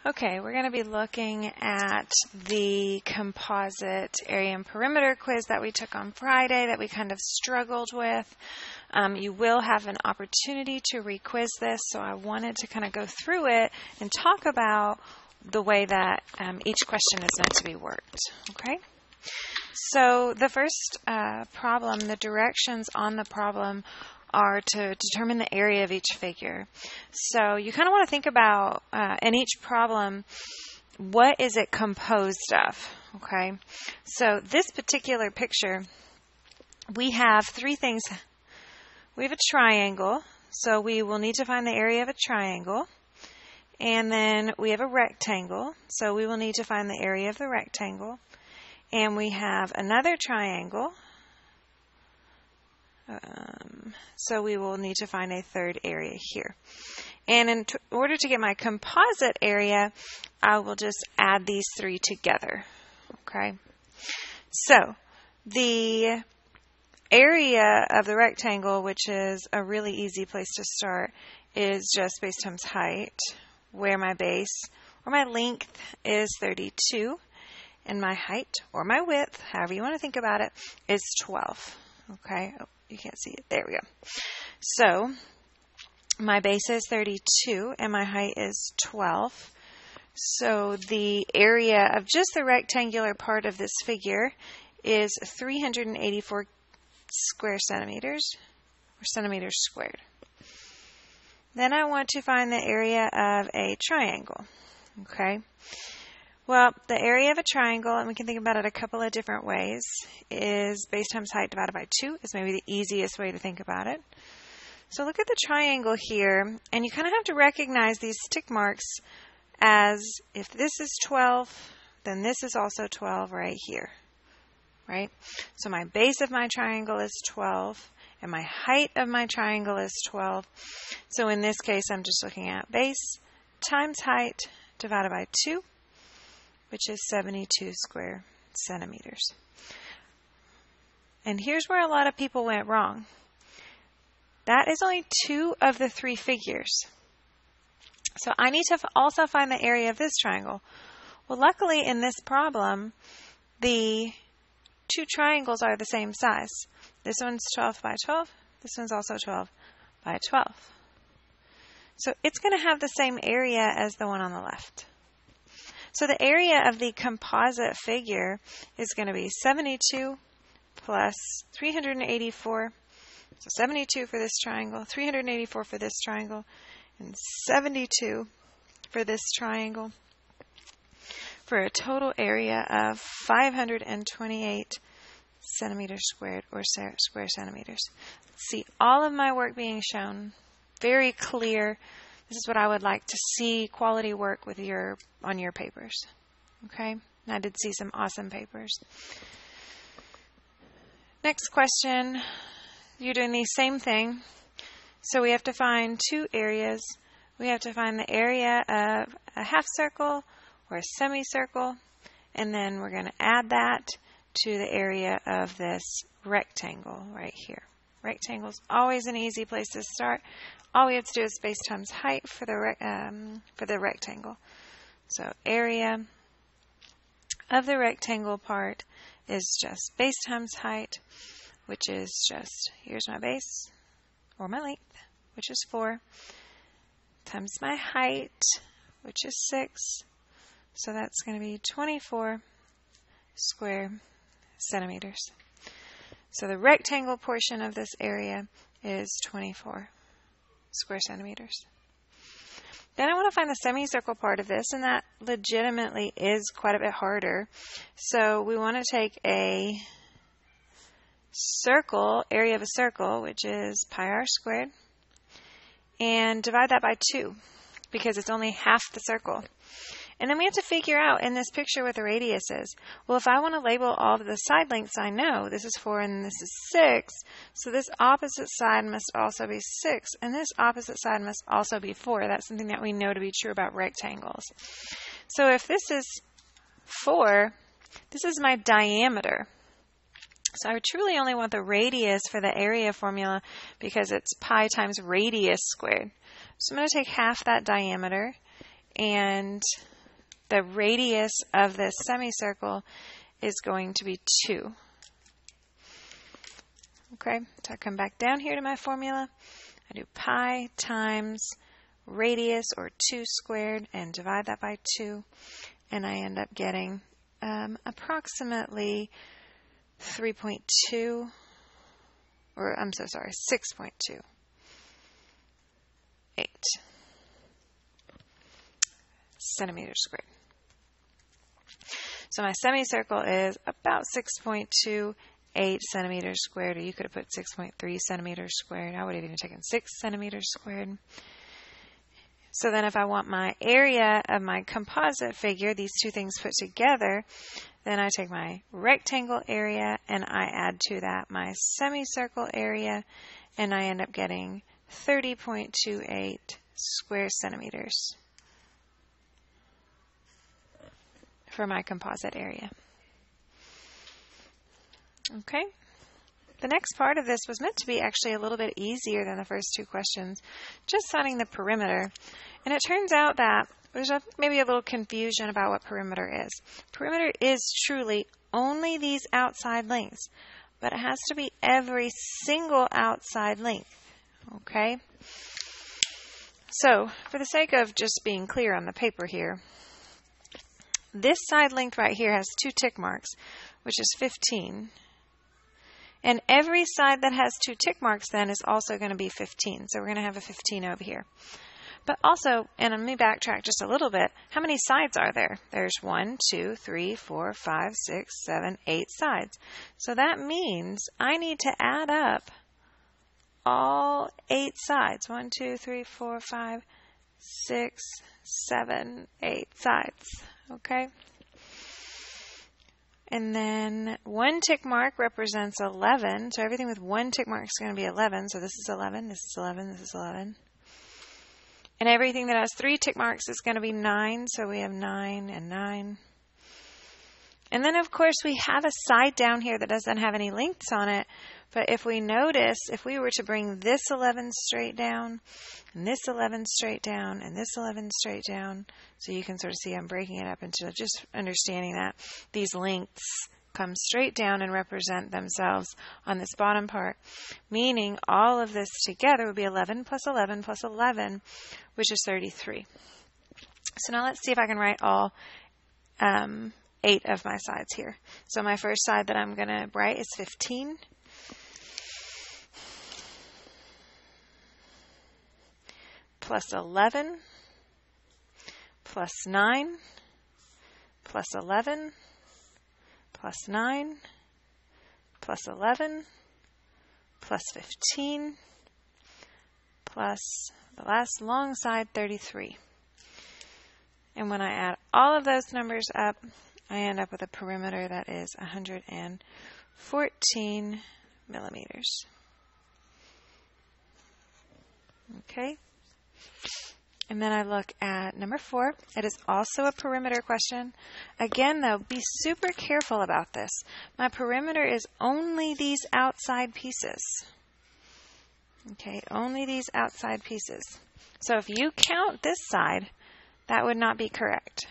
Okay, we're going to be looking at the composite area and perimeter quiz that we took on Friday that we kind of struggled with. You will have an opportunity to re-quiz this, so I wanted to kind of go through it and talk about the way that each question is meant to be worked. Okay? So the first problem, the directions on the problem are to determine the area of each figure. So you kind of want to think about, in each problem, what is it composed of, okay? So this particular picture, we have three things. We have a triangle, so we will need to find the area of a triangle. And then we have a rectangle, so we will need to find the area of the rectangle. And we have another triangle, so we will need to find a third area here. And in order to get my composite area, I will just add these three together. Okay. So the area of the rectangle, which is a really easy place to start, is just base times height, where my base or my length is 32, and my height or my width, however you want to think about it, is 12. Okay. Oh, you can't see it. There we go. So my base is 32 and my height is 12. So the area of just the rectangular part of this figure is 384 square centimeters, or centimeters squared. Then I want to find the area of a triangle. Okay. Well, the area of a triangle, and we can think about it a couple of different ways, is base times height divided by 2 is maybe the easiest way to think about it. So look at the triangle here, and you kind of have to recognize these tick marks as if this is 12, then this is also 12 right here, right? So my base of my triangle is 12, and my height of my triangle is 12. So in this case, I'm just looking at base times height divided by 2, which is 72 square centimeters. And here's where a lot of people went wrong. That is only 2 of the 3 figures. So I need to also find the area of this triangle. Well, luckily in this problem, the 2 triangles are the same size. This one's 12 by 12. This one's also 12 by 12. So it's going to have the same area as the one on the left. So the area of the composite figure is going to be 72 plus 384. So 72 for this triangle, 384 for this triangle, and 72 for this triangle, for a total area of 528 centimeters squared, or square centimeters. See all of my work being shown, very clear. This is what I would like to see quality work with on your papers. Okay? And I did see some awesome papers. Next question. You're doing the same thing. So we have to find 2 areas. We have to find the area of a half circle or a semicircle, and then we're going to add that to the area of this rectangle right here. Rectangle is always an easy place to start. All we have to do is base times height for the rectangle. So area of the rectangle part is just base times height, which is just, here's my base, or my length, which is 4, times my height, which is 6. So that's going to be 24 square centimeters. So the rectangle portion of this area is 24 square centimeters. Then I want to find the semicircle part of this, and that legitimately is quite a bit harder. So we want to take a circle, area of a circle, which is pi r squared, and divide that by 2, because it's only half the circle. And then we have to figure out in this picture what the radius is. Well, if I want to label all of the side lengths, I know this is 4 and this is 6. So this opposite side must also be 6. And this opposite side must also be 4. That's something that we know to be true about rectangles. So if this is 4, this is my diameter. So I truly only want the radius for the area formula because it's pi times radius squared. So I'm going to take half that diameter, and the radius of this semicircle is going to be 2. Okay, so I come back down here to my formula. I do pi times radius, or 2 squared, and divide that by 2. And I end up getting approximately 3.2, or I'm so sorry, 6.28 centimeters squared. So my semicircle is about 6.28 centimeters squared, or you could have put 6.3 centimeters squared. I would have even taken 6 centimeters squared. So then if I want my area of my composite figure, these two things put together, then I take my rectangle area and I add to that my semicircle area, and I end up getting 30.28 square centimeters for my composite area. Okay. The next part of this was meant to be actually a little bit easier than the first two questions, just finding the perimeter. And it turns out that there's maybe a little confusion about what perimeter is. Perimeter is truly only these outside lengths, but it has to be every single outside length. Okay? So, for the sake of just being clear on the paper here, this side length right here has 2 tick marks, which is 15. And every side that has 2 tick marks then is also going to be 15. So we're going to have a 15 over here. But also, and let me backtrack just a little bit, how many sides are there? There's 1, 2, 3, 4, 5, 6, 7, 8 sides. So that means I need to add up all 8 sides. 1, 2, 3, 4, 5, 6, 7, 8 sides. Okay? And then 1 tick mark represents 11. So everything with 1 tick mark is going to be 11. So this is 11, this is 11, this is 11. And everything that has 3 tick marks is going to be 9. So we have 9 and 9. And then, of course, we have a side down here that doesn't have any lengths on it. But if we notice, if we were to bring this 11 straight down, and this 11 straight down, and this 11 straight down, so you can sort of see I'm breaking it up into just understanding that these lengths come straight down and represent themselves on this bottom part, meaning all of this together would be 11 plus 11 plus 11, which is 33. So now let's see if I can write all 8 of my sides here. So my first side that I'm going to write is 15. Plus 11, plus 9, plus 11, plus 9, plus 11, plus 15, plus the last long side, 33. And when I add all of those numbers up, I end up with a perimeter that is 114 millimeters. Okay? And then I look at number 4. It is also a perimeter question. Again, though, be super careful about this. My perimeter is only these outside pieces. Okay, only these outside pieces. So if you count this side, that would not be correct.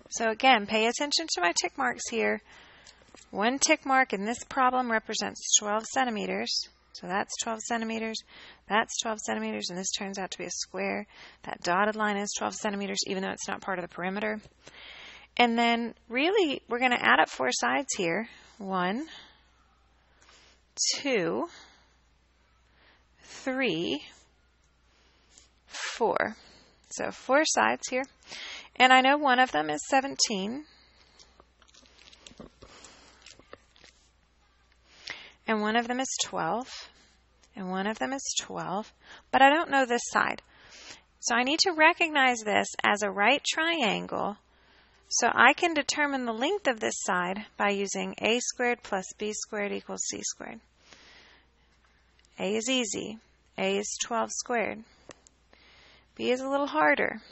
So again, pay attention to my tick marks here. 1 tick mark in this problem represents 12 centimeters. So that's 12 centimeters, that's 12 centimeters, and this turns out to be a square. That dotted line is 12 centimeters, even though it's not part of the perimeter. And then, really, we're going to add up 4 sides here. 1, 2, 3, 4. So 4 sides here. And I know one of them is 17. And one of them is 12, and one of them is 12, but I don't know this side. So I need to recognize this as a right triangle, so I can determine the length of this side by using a squared plus b squared equals c squared. A is easy. A is 12 squared. B is a little harder.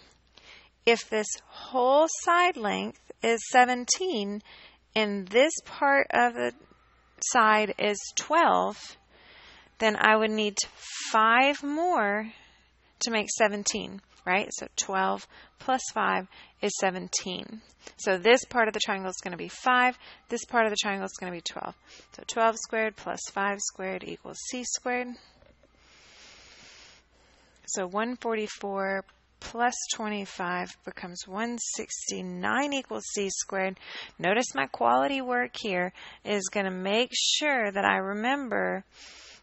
If this whole side length is 17, and this part of the side is 12, then I would need 5 more to make 17, right? So 12 plus 5 is 17. So this part of the triangle is going to be 5. This part of the triangle is going to be 12. So 12 squared plus 5 squared equals c squared. So 144 plus 25 becomes 169 equals c squared. Notice my quality work here is going to make sure that I remember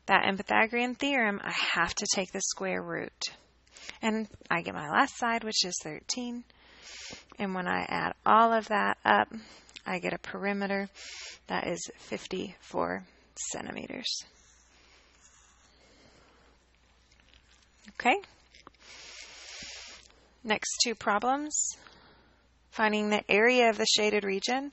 that in Pythagorean theorem, I have to take the square root. And I get my last side, which is 13. And when I add all of that up, I get a perimeter that is 54 centimeters. Okay. Next 2 problems. Finding the area of the shaded region.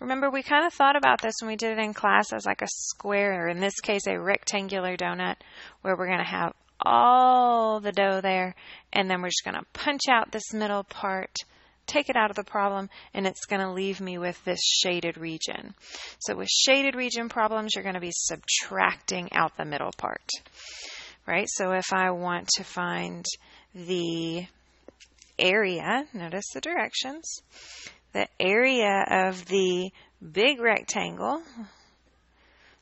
Remember, we kind of thought about this when we did it in class as like a square, or in this case, a rectangular donut, where we're going to have all the dough there, and then we're just going to punch out this middle part, take it out of the problem, and it's going to leave me with this shaded region. So with shaded region problems, you're going to be subtracting out the middle part, right? So if I want to find the area, notice the directions, the area of the big rectangle,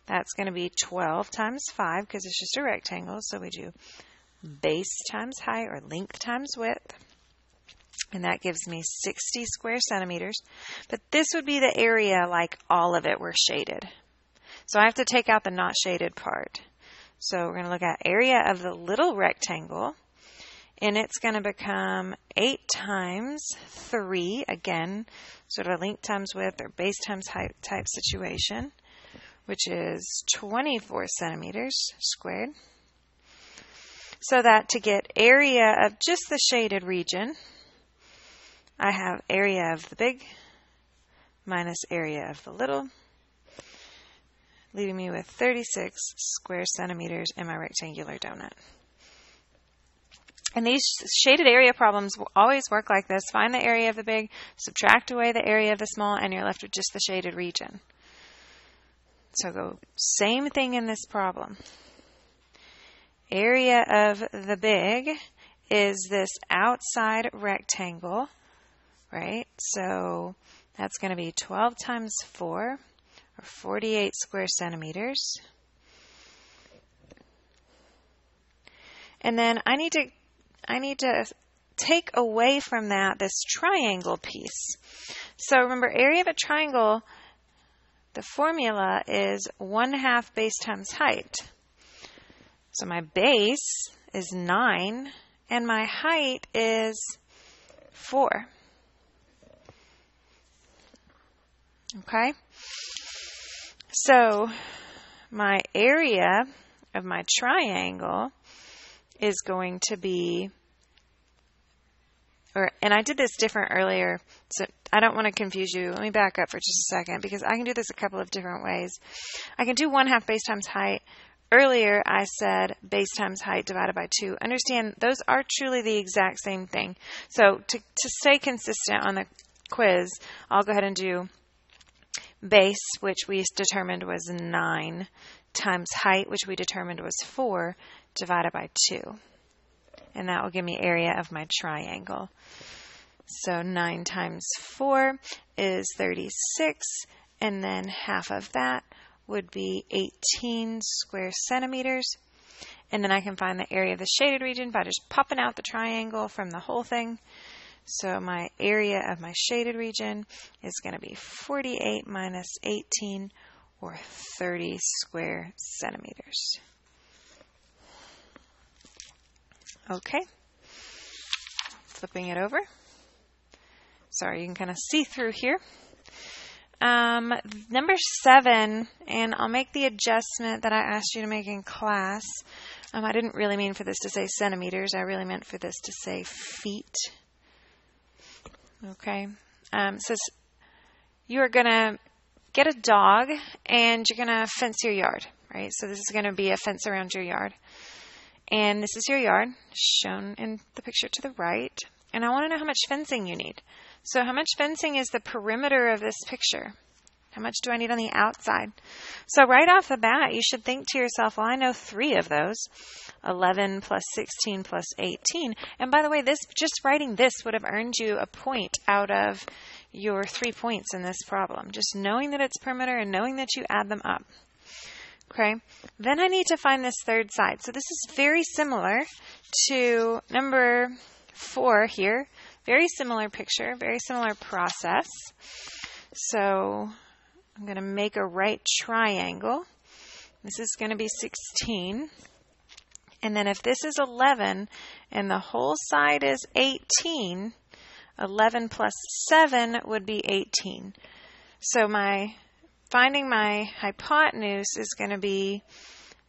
that's going to be 12 times 5 because it's just a rectangle. So we do base times height, or length times width. And that gives me 60 square centimeters. But this would be the area like all of it were shaded. So I have to take out the not shaded part. So we're going to look at area of the little rectangle. And it's going to become 8 times 3, again, sort of a length times width or base times height type situation, which is 24 centimeters squared. So that to get area of just the shaded region, I have area of the big minus area of the little, leaving me with 36 square centimeters in my rectangular donut. And these shaded area problems will always work like this. Find the area of the big, subtract away the area of the small, and you're left with just the shaded region. So go same thing in this problem. Area of the big is this outside rectangle, right? So that's going to be 12 times 4, or 48 square centimeters. And then I need to take away from that this triangle piece. So remember, area of a triangle, the formula is 1/2 base times height. So my base is 9 and my height is 4. Okay? So my area of my triangle is going to be, and I did this different earlier, so I don't want to confuse you. Let me back up for just a second, because I can do this a couple of different ways. I can do 1/2 base times height. Earlier, I said base times height divided by 2. Understand, those are truly the exact same thing. So to stay consistent on the quiz, I'll go ahead and do base, which we determined was 9, times height, which we determined was 4, divided by 2. And that will give me area of my triangle. So 9 times 4 is 36, and then half of that would be 18 square centimeters. And then I can find the area of the shaded region by just popping out the triangle from the whole thing. So my area of my shaded region is going to be 48 minus 18, or 30 square centimeters. Okay, flipping it over. Sorry, you can kind of see through here. Number 7, and I'll make the adjustment that I asked you to make in class. I didn't really mean for this to say centimeters. I really meant for this to say feet. Okay. So you are going to get a dog and you're going to fence your yard, right? So this is going to be a fence around your yard. And this is your yard, shown in the picture to the right. And I want to know how much fencing you need. So how much fencing is the perimeter of this picture? How much do I need on the outside? So right off the bat, you should think to yourself, well, I know 3 of those. 11 plus 16 plus 18. And by the way, just writing this would have earned you a point out of your 3 points in this problem. Just knowing that it's perimeter and knowing that you add them up. Okay, then I need to find this third side. So this is very similar to number 4 here. Very similar picture, very similar process. So I'm going to make a right triangle. This is going to be 16. And then if this is 11 and the whole side is 18, 11 plus 7 would be 18. So finding my hypotenuse is going to be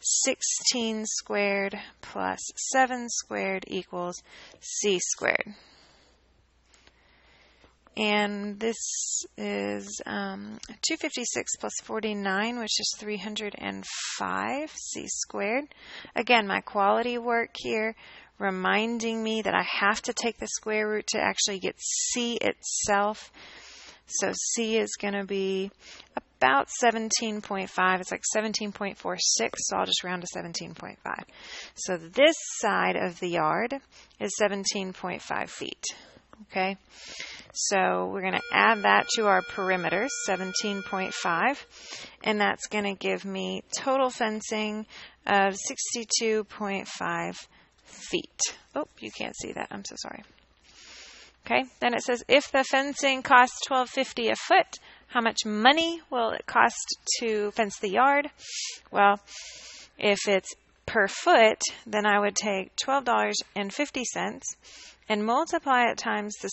16 squared plus 7 squared equals c squared. And this is 256 plus 49, which is 305 c squared. Again, my quality work here reminding me that I have to take the square root to actually get c itself. So c is going to be about 17.5. It's like 17.46, so I'll just round to 17.5. So this side of the yard is 17.5 feet. Okay, so we're going to add that to our perimeter, 17.5, and that's going to give me total fencing of 62.5 feet. Oh, you can't see that. I'm so sorry. Okay, then it says if the fencing costs $12.50 a foot, how much money will it cost to fence the yard? Well, if it's per foot, then I would take $12.50 and multiply it times the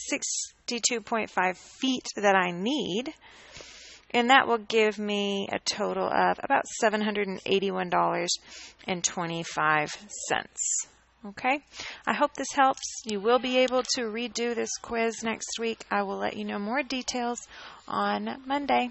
62.5 feet that I need, and that will give me a total of about $781.25. Okay, I hope this helps. You will be able to redo this quiz next week. I will let you know more details on Monday.